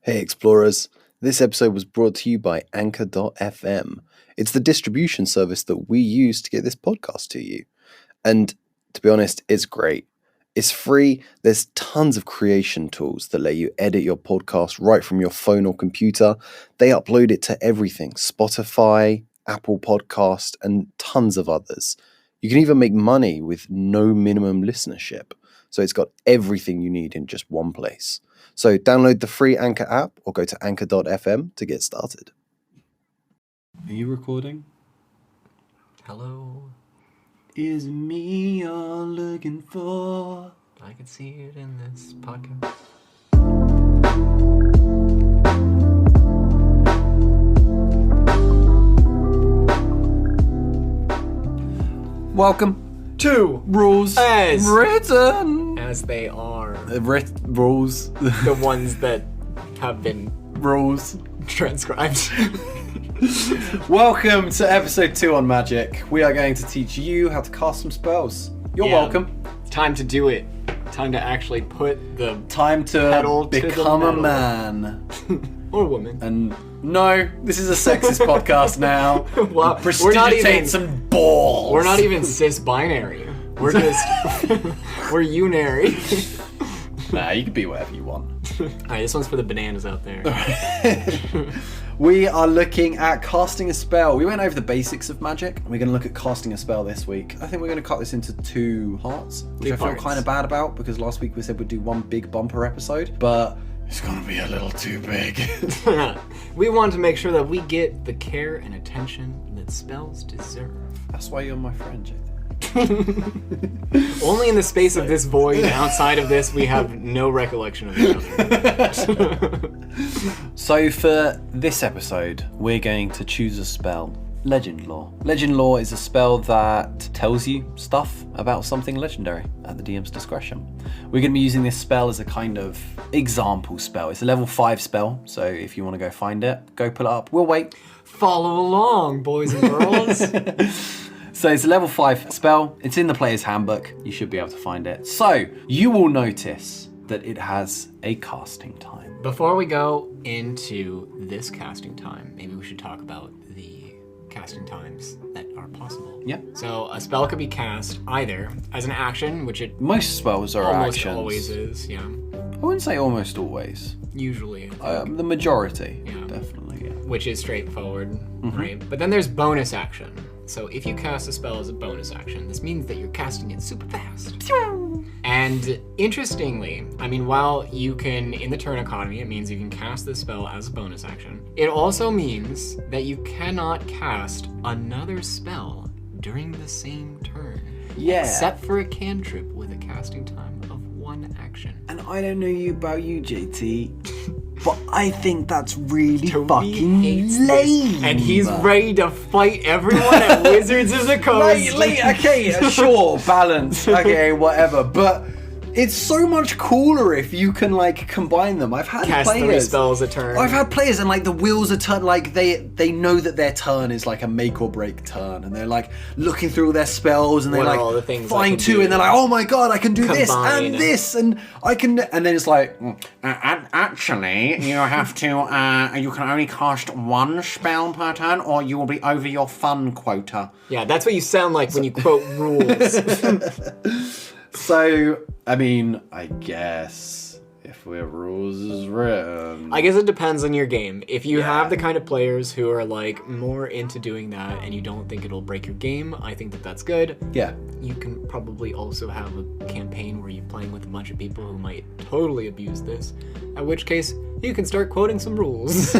Hey Explorers, this episode was brought to you by Anchor.fm. It's the distribution service that we use to get this podcast to you. And to be honest, it's great. It's free. There's tons of creation tools that let you edit your podcast right from your phone or computer. They upload it to everything, Spotify, Apple Podcast, and tons of others. You can even make money with no minimum listenership. So it's got everything you need in just one place. So download the free Anchor app or go to anchor.fm to get started. Are you recording? Hello. Is me you're looking for? I can see it in this podcast. Welcome to Rules As Written. As they are. Rules. The ones that have been Rules. transcribed. Welcome to episode 2 on Magic. We are going to teach you how to cast some spells. You're welcome. Time to do it. Time to actually put the Time to pedal become to a the man. or woman. And no, this is a sexist podcast now. Well, Prestidigitate some balls. We're not even cis-binary. We're just we're unary. Nah, you can be whatever you want. Alright, this one's for the bananas out there. We are looking at casting a spell. We went over the basics of magic. We're going to look at casting a spell this week. I think we're going to cut this into 2 parts, which I feel kind of bad about because last week we said we'd do one big bumper episode, but it's going to be a little too big. We want to make sure that we get the care and attention that spells deserve. That's why you're my friend, JT. Only in the space of this void. Outside of this, we have no recollection of each other. So for this episode, we're going to choose a spell. Legend Lore. Legend Lore is a spell that tells you stuff about something legendary at the DM's discretion. We're going to be using this spell as a kind of example spell. It's a level 5 spell, so if you want to go find it, go pull it up. We'll wait. Follow along, boys and girls. So it's a level 5 spell. It's in the player's handbook. You should be able to find it. So you will notice that it has a casting time. Before we go into this casting time, maybe we should talk about the casting times that are possible. Yeah. So a spell could be cast either as an action, which it Most spells are almost actions. always is, yeah. I wouldn't say almost always. Usually, I think. The majority, Yeah. definitely, yeah. Which is straightforward, right? But then there's bonus action. So if you cast a spell as a bonus action, this means that you're casting it super fast. And interestingly, I mean, while you can, in the turn economy, it means you can cast this spell as a bonus action. It also means that you cannot cast another spell during the same turn. Yeah. Except for a cantrip with a casting time of 1 action. And I don't know about you, JT, but I think that's really Toby fucking hates lame. this, and he's ready to fight everyone at Wizards of the Coast. Okay, sure, balance, okay, whatever, but it's so much cooler if you can, like, combine them. I've had Cast 3 players. spells a turn. I've had players and, like, the wheels are turned, like, they know that their turn is, like, a make or break turn, and they're, like, looking through all their spells, and they're, What are like, all the things I flying can to, do? and they're like, oh my god, I can do this, Combine. and this, and I can, and then it's like, Actually, you have to, you can only cast 1 spell per turn, or you will be over your fun quota. Yeah, that's what you sound like when you quote rules. so, I mean, I guess if we're rules is written. I guess it depends on your game. If you have the kind of players who are like more into doing that and you don't think it'll break your game, I think that that's good. Yeah. You can probably also have a campaign where you're playing with a bunch of people who might totally abuse this, at which case you can start quoting some rules.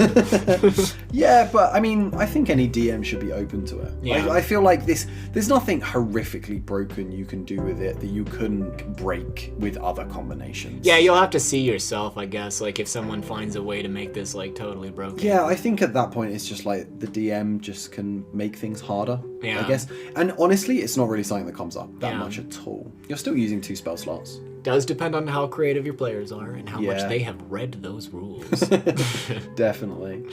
Yeah, but I mean, I think any DM should be open to it. Yeah. I feel like there's nothing horrifically broken you can do with it that you couldn't break with other combinations. Yeah, you'll have to see yourself, I guess, like if someone finds a way to make this like totally broken. Yeah, I think at that point it's just like the DM just can make things harder, Yeah. I guess. And honestly, it's not really something that comes up that Yeah. much at all. You're still using 2 spell slots. Does depend on how creative your players are and how much Yeah. they have read those rules. Definitely.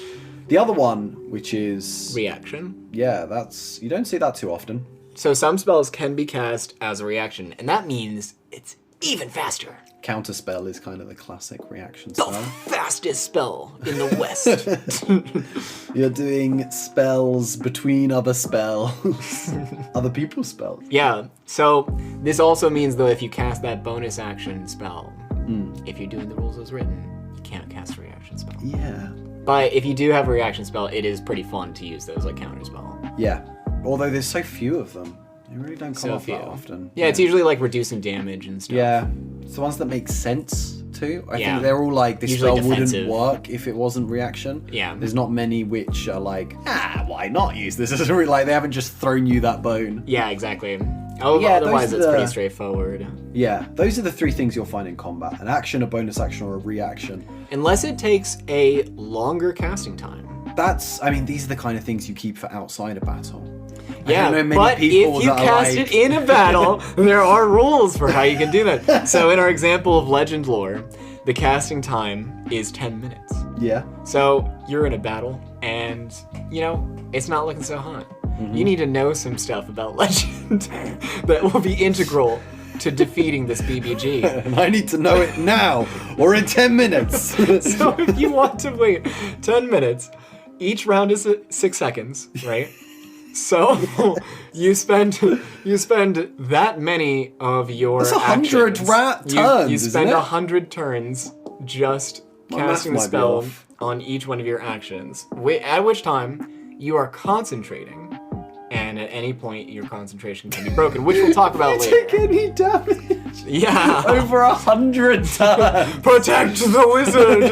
The other one, which is... Reaction. Yeah, that's... You don't see that too often. So some spells can be cast as a reaction, and that means it's even faster. Counterspell is kind of the classic reaction spell. Fastest spell in the West. You're doing spells between other spells. Other people's spells. Yeah, so this also means, though, if you cast that bonus action spell, if you're doing the rules as written, you can't cast a reaction spell. Yeah. But if you do have a reaction spell, it is pretty fun to use those like counterspell. Yeah. Although there's so few of them. They really don't come So up few. that often. Yeah, it's usually like reducing damage and stuff. Yeah. It's the ones that make sense too. I Yeah. think they're all like, this Usually spell defensive. wouldn't work if it wasn't reaction. Yeah. There's not many which are like, why not use this as a like, they haven't just thrown you that bone. Yeah, exactly. Oh, Yeah, otherwise those it's are pretty the- straightforward. Yeah. Those are the three things you'll find in combat. An action, a bonus action, or a reaction. Unless it takes a longer casting time. These are the kind of things you keep for outside a battle. Yeah, I don't know many but people if you that are cast like- it in a battle, there are rules for how you can do that. So in our example of Legend lore, the casting time is 10 minutes. Yeah. So you're in a battle, and, it's not looking so hot. You need to know some stuff about Legend that will be integral to defeating this BBG. And I need to know it now, or in 10 minutes. So if you want to wait 10 minutes, each round is 6 seconds, right? So you spend that many of your That's 100 actions. turns, You isn't spend it? 100 turns just My math casting the might be spell off. on each one of your actions. At which time you are concentrating, and at any point your concentration can be broken, which we'll talk about Take later. any damage. Yeah. Over 100 times. Protect the wizard.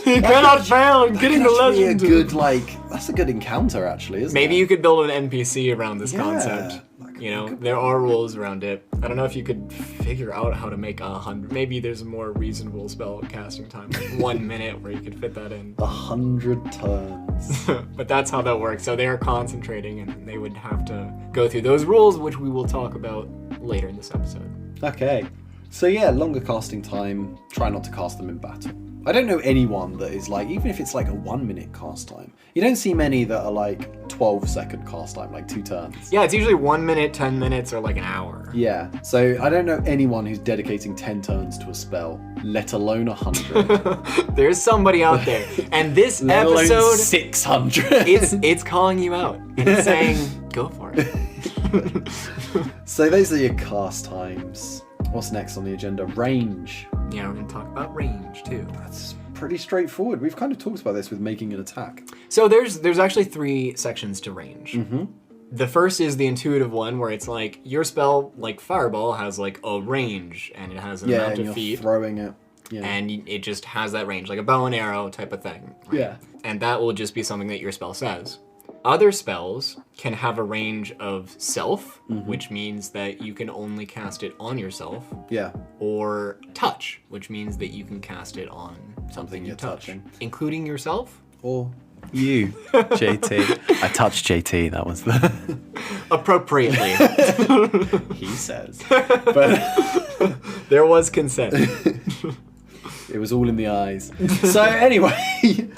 He cannot fail in getting the Actually legend. that's a good encounter, actually, isn't Maybe it? you could build an NPC around this Yeah, concept. that could You know, be good. there are rules around it. I don't know if you could figure out how to make 100. Maybe there's a more reasonable spell casting time, like 1 minute, where you could fit that in. 100 turns. But that's how that works. So they are concentrating, and they would have to go through those rules, which we will talk about later in this episode. Okay. So yeah, longer casting time. Try not to cast them in battle. I don't know anyone that is like, even if it's like a 1 minute cast time, you don't see many that are like 12-second cast time, like 2 turns. Yeah, it's usually 1 minute, 10 minutes, or like an hour. Yeah, so I don't know anyone who's dedicating 10 turns to a spell, let alone 100. There's somebody out there, and this let alone episode, 600. it's calling you out. It's saying, go for it. So those are your cast times. What's next on the agenda? Range. Yeah, we're gonna talk about range too. That's pretty straightforward. We've kind of talked about this with making an attack. So there's actually 3 sections to range. The first is the intuitive one, where it's like your spell, like Fireball, has like a range, and it has an Yeah, amount and of you're feet, throwing it. Yeah. and it just has that range, like a bow and arrow type of thing. Right? Yeah. And that will just be something that your spell says. Other spells can have a range of self, which means that you can only cast it on yourself, Yeah. or touch, which means that you can cast it on something you you're touch, touching. including yourself. Or you, JT. I touched JT, that was the... Appropriately. he says. But There was consent. it was all in the eyes. So anyway,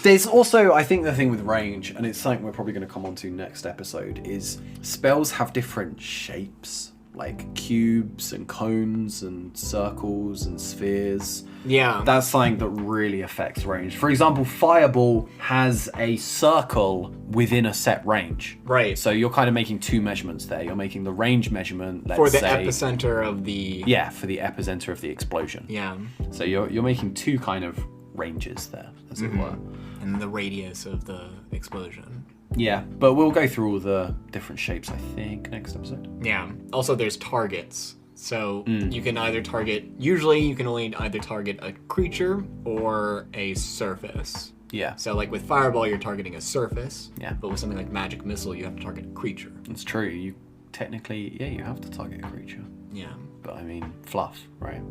there's also, I think the thing with range, and it's something we're probably going to come on to next episode, is spells have different shapes, like cubes and cones and circles and spheres. Yeah. That's something that really affects range. For example, Fireball has a circle within a set range. Right. So you're kind of making 2 measurements there. You're making the range measurement, let's For the say, epicenter of the... yeah, for the epicenter of the explosion. Yeah. So you're making 2 kind of ranges there, as it were. And the radius of the explosion. Yeah, but we'll go through all the different shapes, I think, next episode. Yeah. Also, there's targets. So you can either target... Usually, you can only either target a creature or a surface. Yeah, So, like, with Fireball, you're targeting a surface. Yeah. But with something like Magic Missile, you have to target a creature. it's true. You technically, you have to target a creature. Yeah. But I mean, fluff, right?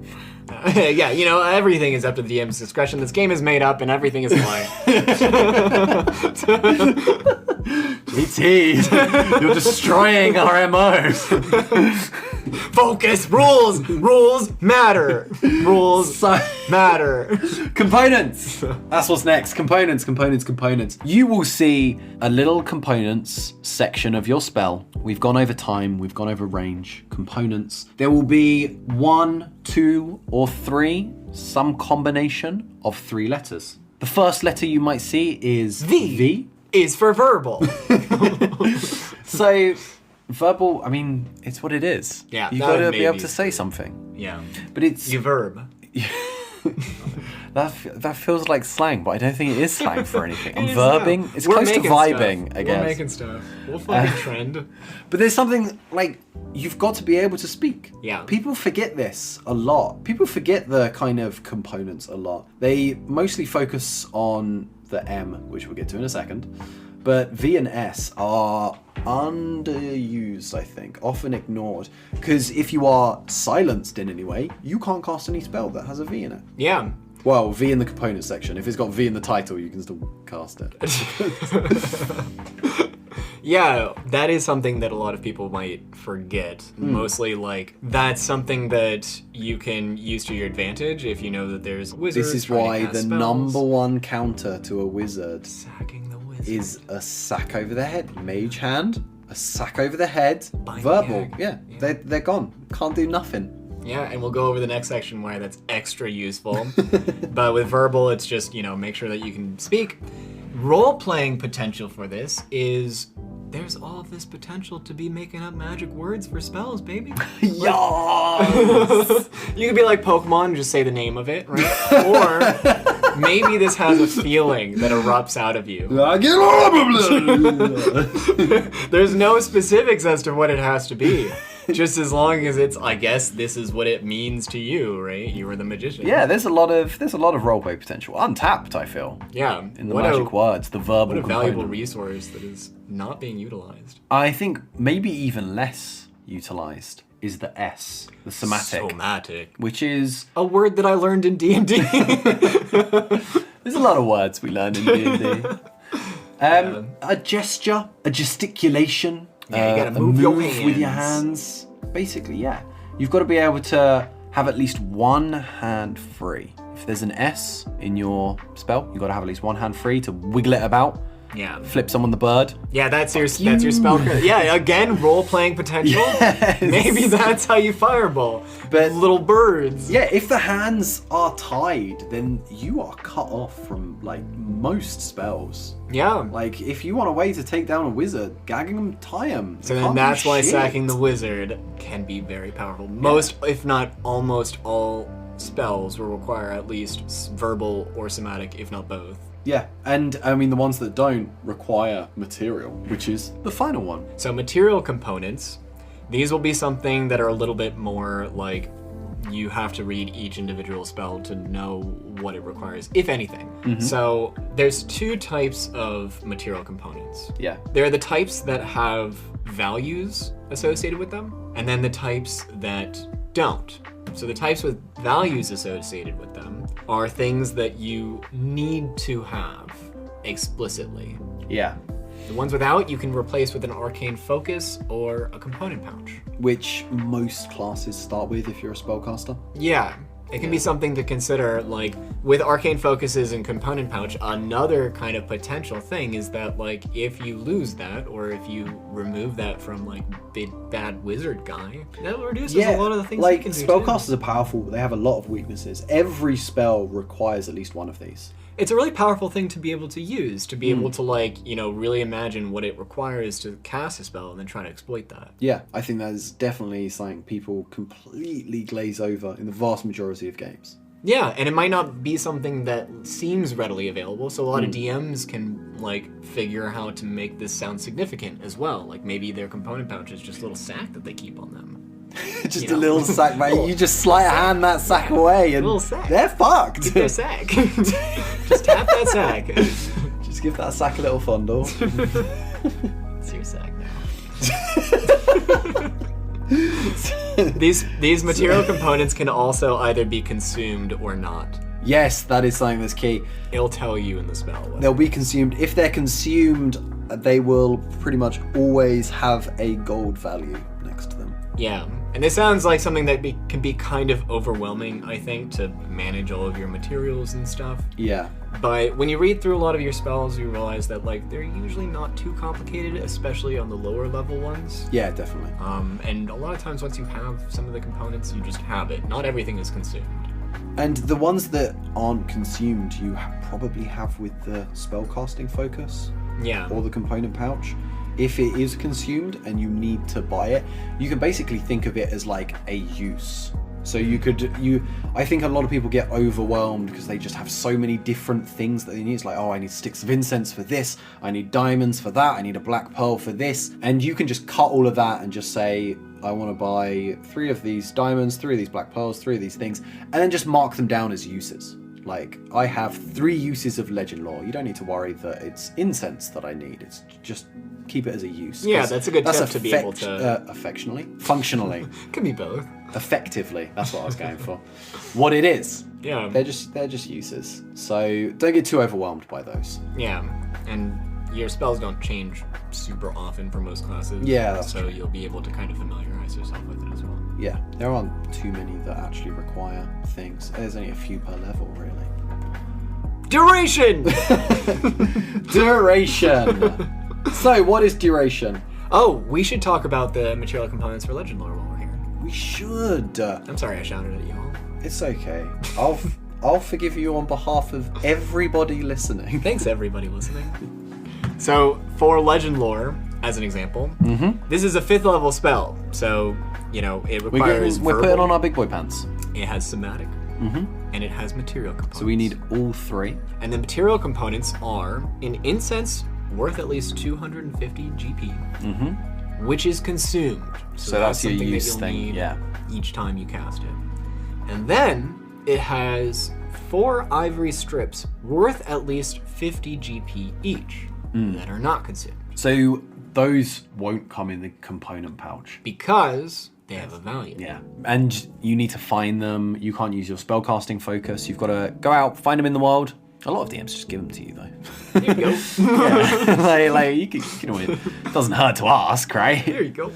Yeah, everything is up to the DM's discretion. This game is made up and everything is a lie. Pt, you're destroying our MO. Focus! Rules matter! Rules matter. Components! That's what's next. Components. You will see a little components section of your spell. We've gone over time, we've gone over range. Components. There will be 1, 2, or 3, some combination of 3 letters. The first letter you might see is V. Is for verbal. So, verbal, I mean, it's what it is. Yeah, You've that got to would be able maybe- to say something. Yeah. But it's... You verb. That feels like slang, but I don't think it is slang for anything. I'm It is verbing. now. It's We're close to making vibing, stuff. I guess. We're making stuff. We'll fucking trend. But there's something like you've got to be able to speak. Yeah. People forget this a lot. People forget the kind of components a lot. They mostly focus on the M, which we'll get to in a second. But V and S are underused, I think, often ignored. Because if you are silenced in any way, you can't cast any spell that has a V in it. Yeah. Well, V in the component section. If it's got V in the title, you can still cast it. Yeah, that is something that a lot of people might forget. Mostly, like, that's something that you can use to your advantage if you know that there's wizards. This is trying to why cast the spells. number one counter to a wizard Sacking the wizard. is a sack over the head. Mage hand, a sack over the head, Binding verbal. gag. Yeah, Yeah. they're gone. Can't do nothing. Yeah, and we'll go over the next section why that's extra useful. But with verbal, it's just, make sure that you can speak. Role-playing potential for this is there's all this potential to be making up magic words for spells, baby. Yes! You could be like Pokemon and just say the name of it, right? Or maybe this has a feeling that erupts out of you. There's no specifics as to what it has to be. Just as long as it's, I guess, this is what it means to you, right? You are the magician. Yeah, there's a lot of roleplay potential. Untapped, I feel. Yeah. In the magic words, the verbal What a valuable component. resource that is not being utilized. I think maybe even less utilized is the S, the somatic, Somatic. which is A word that I learned in D&D. there's a lot of words we learn in D&D. A gesture, a gesticulation. Yeah, you gotta a move your with your hands. hands. Basically, yeah. You've got to be able to have at least one hand free. If there's an S in your spell, you've got to have at least one hand free to wiggle it about, Yeah. flip someone the bird. Yeah, that's your spell. Yeah, again, role-playing potential. Yes. Maybe that's how you fireball. But- Little birds. Yeah, if the hands are tied, then you are cut off from, like, most spells. Yeah. Like, if you want a way to take down a wizard, gagging them, tie them. So then that's why sacking the wizard can be very powerful. Most, if not almost all spells will require at least verbal or somatic, if not both. Yeah, and I mean the ones that don't require material, which is the final one. So material components, these will be something that are a little bit more like you have to read each individual spell to know what it requires, if anything. So there's 2 types of material components. Yeah. There are the types that have values associated with them, and then the types that don't. So the types with values associated with them are things that you need to have explicitly. Yeah. The ones without, you can replace with an arcane focus or a component pouch. Which most classes start with if you're a spellcaster. Yeah, it can be something to consider, like, with arcane focuses and component pouch, another kind of potential thing is that, like, if you lose that, or if you remove that from, like, big bad wizard guy, that reduces a lot of the things like you can do, spellcasters are powerful, but they have a lot of weaknesses. Every spell requires at least one of these. It's a really powerful thing to be able to use, to be able to, like, really imagine what it requires to cast a spell and then try to exploit that. Yeah, I think that is definitely something people completely glaze over in the vast majority of games. Yeah, and it might not be something that seems readily available, so a lot of DMs can, like, figure how to make this sound significant as well. Like, maybe their component pouch is just a little sack that they keep on them. Just You a know. little sack, mate. You just sleight of hand that sack away and Little sack. they're fucked. Their sack. Just tap that sack. Just give that sack a little fondle. It's your sack now. These material components can also either be consumed or not. Yes, that is something that's key. It'll tell you in the spell. They'll be consumed. If they're consumed they will pretty much always have a gold value next to them. Yeah, and this sounds like something that can be kind of overwhelming, I think, to manage all of your materials and stuff. Yeah. But when you read through a lot of your spells, you realize that, like, they're usually not too complicated, especially on the lower level ones. Yeah, definitely. And a lot of times once you have some of the components, you just have it. Not everything is consumed. And the ones that aren't consumed, you probably have with the spellcasting focus. Yeah. Or the component pouch. If it is consumed and you need to buy it, you can basically think of it as like a use. So I think a lot of people get overwhelmed because they just have so many different things that they need. It's like, oh, I need sticks of incense for this, I need diamonds for that, I need a black pearl for this. And you can just cut all of that and just say, I want to buy 3 of these diamonds, 3 of these black pearls, 3 of these things, and then just mark them down as uses. Like, I have 3 uses of legend lore. You don't need to worry that it's incense that I need. It's just keep it as a use. Yeah, that's a good tip to be able to... Functionally. Could be both. Effectively. That's what I was going for. What it is. Yeah. They're just uses. So don't get too overwhelmed by those. Yeah, and your spells don't change super often for most classes. Yeah, that's so true. you'll be able to kind of familiarize yourself with it as well. Yeah, there aren't too many that actually require things. There's only a few per level, really. Duration! Duration! So, what is duration? Oh, we should talk about the material components for legend lore while we're here. We should. I'm sorry I shouted at you all. It's okay. I'll forgive you on behalf of everybody listening. Thanks, everybody listening. So, for legend lore, as an example, this is a 5th level spell. So, it requires We're verbal, putting on our big boy pants. it has somatic, and it has material components. So we need all 3. And the material components are an incense worth at least 250 GP, which is consumed. So that's your something use that you'll thing, need yeah. each time you cast it. And then it has 4 ivory strips worth at least 50 GP each that are not consumed. So those won't come in the component pouch. Because they have a value. Yeah. And you need to find them. You can't use your spellcasting focus. You've got to go out, find them in the wild. A lot of DMs just give them to you, though. Here you go. Yeah. you can always, it doesn't hurt to ask, right? Here you go.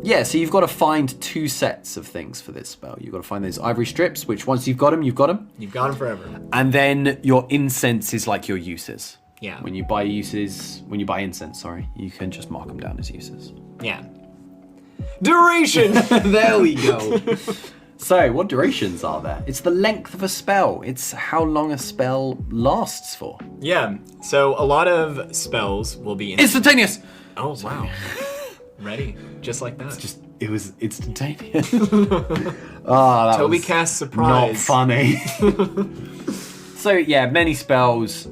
Yeah, so you've got to find 2 sets of things for this spell. You've got to find those ivory strips, which once you've got them, you've got them. You've got them forever. And then your incense is like your uses. Yeah. When you buy incense, you can just mark them down as uses. Yeah. Duration! There we go. So, what durations are there? It's the length of a spell. It's how long a spell lasts for. Yeah. So a lot of spells will be Instantaneous! Oh, wow. Ready. Just like that. It was instantaneous. That Toby was casts surprise. not funny. So, yeah, many spells.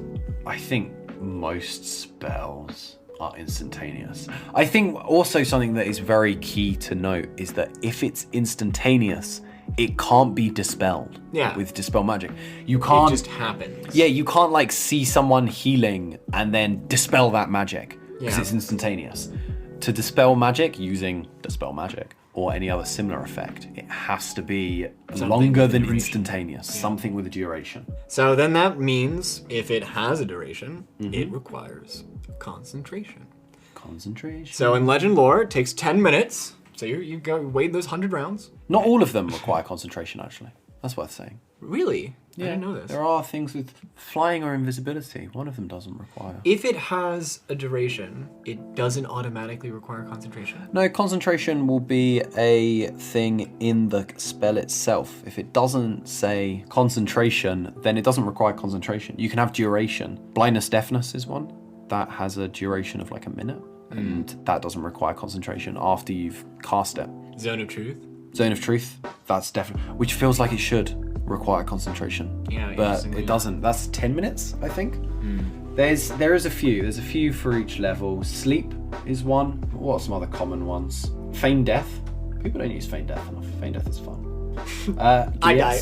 I think most spells are instantaneous. I think also something that is very key to note is that if it's instantaneous, it can't be dispelled. Yeah. With dispel magic. You can't. It just happens. Yeah, you can't like see someone healing and then dispel that magic because Yeah. it's instantaneous. To dispel magic using dispel magic or any other similar effect, it has to be longer with a than duration. instantaneous. Something with a duration. So then that means if it has a duration, it requires concentration. Concentration. So in Legend lore, it takes 10 minutes. So you go wade those 100 rounds. Not all of them require concentration, actually. That's worth saying. Really? I didn't know this. There are things with flying or invisibility. One of them doesn't require. If it has a duration, it doesn't automatically require concentration. No, concentration will be a thing in the spell itself. If it doesn't say concentration, then it doesn't require concentration. You can have duration. Blindness, deafness is one. That has a duration of like a minute. And that doesn't require concentration after you've cast it. Zone of Truth. Zone of Truth, that's definitely, which feels like it should require concentration. Yeah, but interestingly. it doesn't. That's 10 minutes, I think. There's a few for each level. Sleep is one. What are some other common ones? Feign death. People don't use feign death enough. Feign death is fun. I die.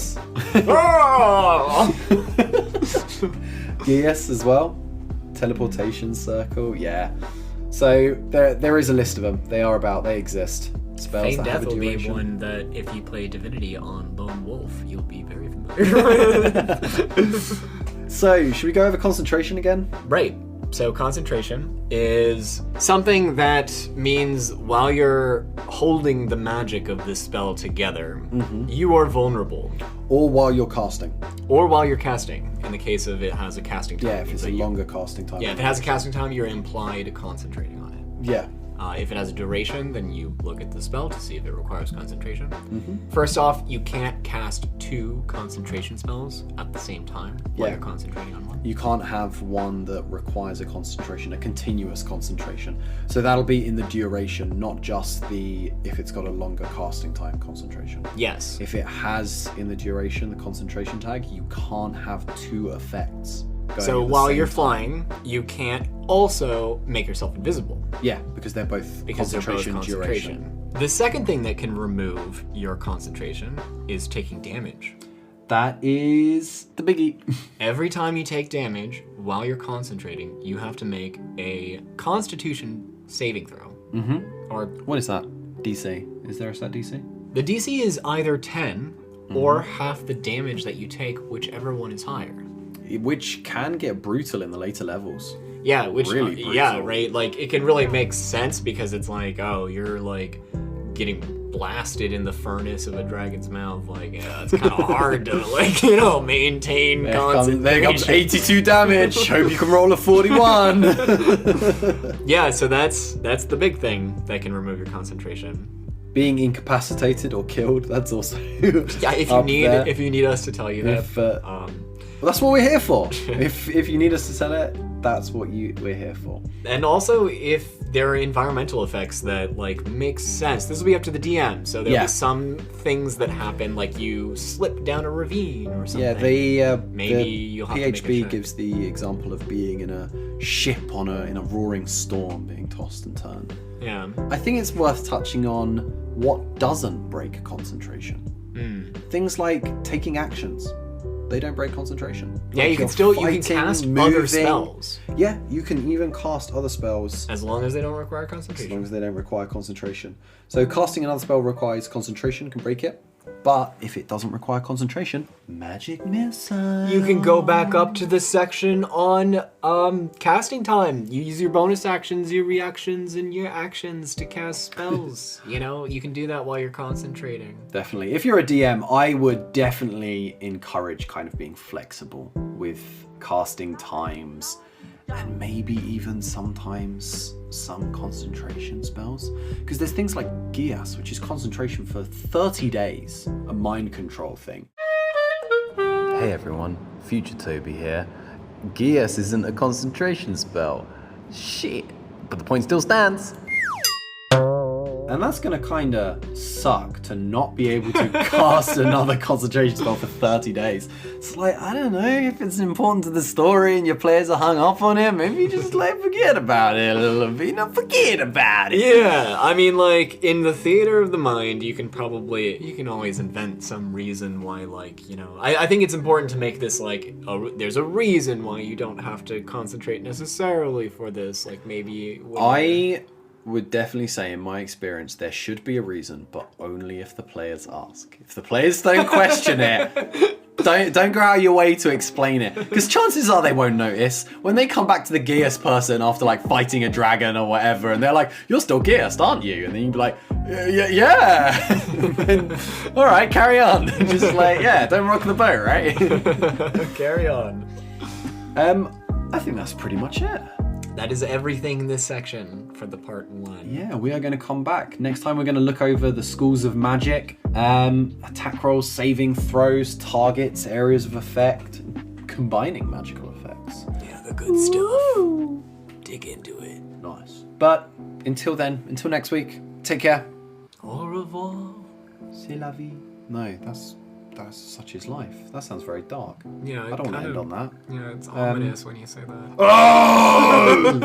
Geas as well. Teleportation circle. Yeah. So there is a list of them. They exist. Spells Feign that have Death a will be duration. one that if you play Divinity on Lone Wolf, you'll be very familiar with. So, should we go over concentration again? Right. So concentration is something that means while you're holding the magic of this spell together, you are vulnerable. Or while you're casting. Or while you're casting, in the case of it has a casting time. Yeah, if it's a longer casting time. Yeah, if it has a casting time, you're implied concentrating on it. Yeah. If it has a duration, then you look at the spell to see if it requires concentration. First off, you can't cast 2 concentration spells at the same time while you're concentrating on one. You can't have one that requires a concentration, a continuous concentration. So that'll be in the duration, not just if it's got a longer casting time concentration. Yes. If it has in the duration the concentration tag, you can't have 2 effects. So while you're flying, you can't also make yourself invisible. Yeah, because they're both concentration duration. The second thing that can remove your concentration is taking damage. That is the biggie. Every time you take damage while you're concentrating, you have to make a Constitution saving throw. Or what is that? DC. Is there a set DC? The DC is either 10 or half the damage that you take, whichever one is higher. Which can get brutal in the later levels. Yeah, which really brutal. Yeah, right. Like it can really make sense because it's like, oh, you're like getting blasted in the furnace of a dragon's mouth. Like, yeah, it's kind of hard to like, maintain concentration. There comes 82 damage. Hope you can roll a 41. Yeah, so that's the big thing that can remove your concentration. Being incapacitated or killed, that's also yeah. If you need us to tell you that. Well, that's what we're here for. if you need us to tell it, that's what we're here for. And also, if there are environmental effects that like make sense, this will be up to the DM. So there'll be some things that happen, like you slip down a ravine or something. Yeah, maybe you'll have to make a PHB check. gives the example of being in a ship in a roaring storm, being tossed and turned. Yeah. I think it's worth touching on what doesn't break concentration. Things like taking actions. They don't break concentration. Yeah, like you can cast other spells. Yeah, you can even cast other spells. As long as they don't require As concentration. long as they don't require concentration. So casting another spell requires concentration, can break it. But if it doesn't require concentration, magic missile. You can go back up to the section on casting time. You use your bonus actions, your reactions, and your actions to cast spells. You can do that while you're concentrating. Definitely. If you're a DM, I would definitely encourage kind of being flexible with casting times and maybe even sometimes some concentration spells. Because there's things like Gias, which is concentration for 30 days, a mind control thing. Hey everyone, Future Toby here. Gias isn't a concentration spell. Shit, but the point still stands. And that's going to kind of suck to not be able to cast another concentration spell for 30 days. It's like, I don't know, if it's important to the story and your players are hung up on it, maybe you just forget about it a little bit. No, forget about it. Yeah, I mean, like, in the theater of the mind, you can always invent some reason why, I think it's important to make this, there's a reason why you don't have to concentrate necessarily for this, maybe... I would definitely say, in my experience, there should be a reason, but only if the players ask. If the players don't question it, don't go out of your way to explain it, because chances are they won't notice. When they come back to the Geas person after fighting a dragon or whatever, and they're like, "You're still Geas, aren't you?" And then you'd be like, "Yeah." And, all right, carry on. Just don't rock the boat, right? Carry on. I think that's pretty much it. That is everything in this section for the part 1. Yeah, we are going to come back. Next time we're going to look over the schools of magic, attack rolls, saving throws, targets, areas of effect, combining magical effects. Yeah, the good stuff. Dig into it. Nice. But until then, until next week, take care. Au revoir. C'est la vie. No, that's such is life. That sounds very dark. Yeah, I don't want to end on that. Yeah, it's ominous when you say that. Oh!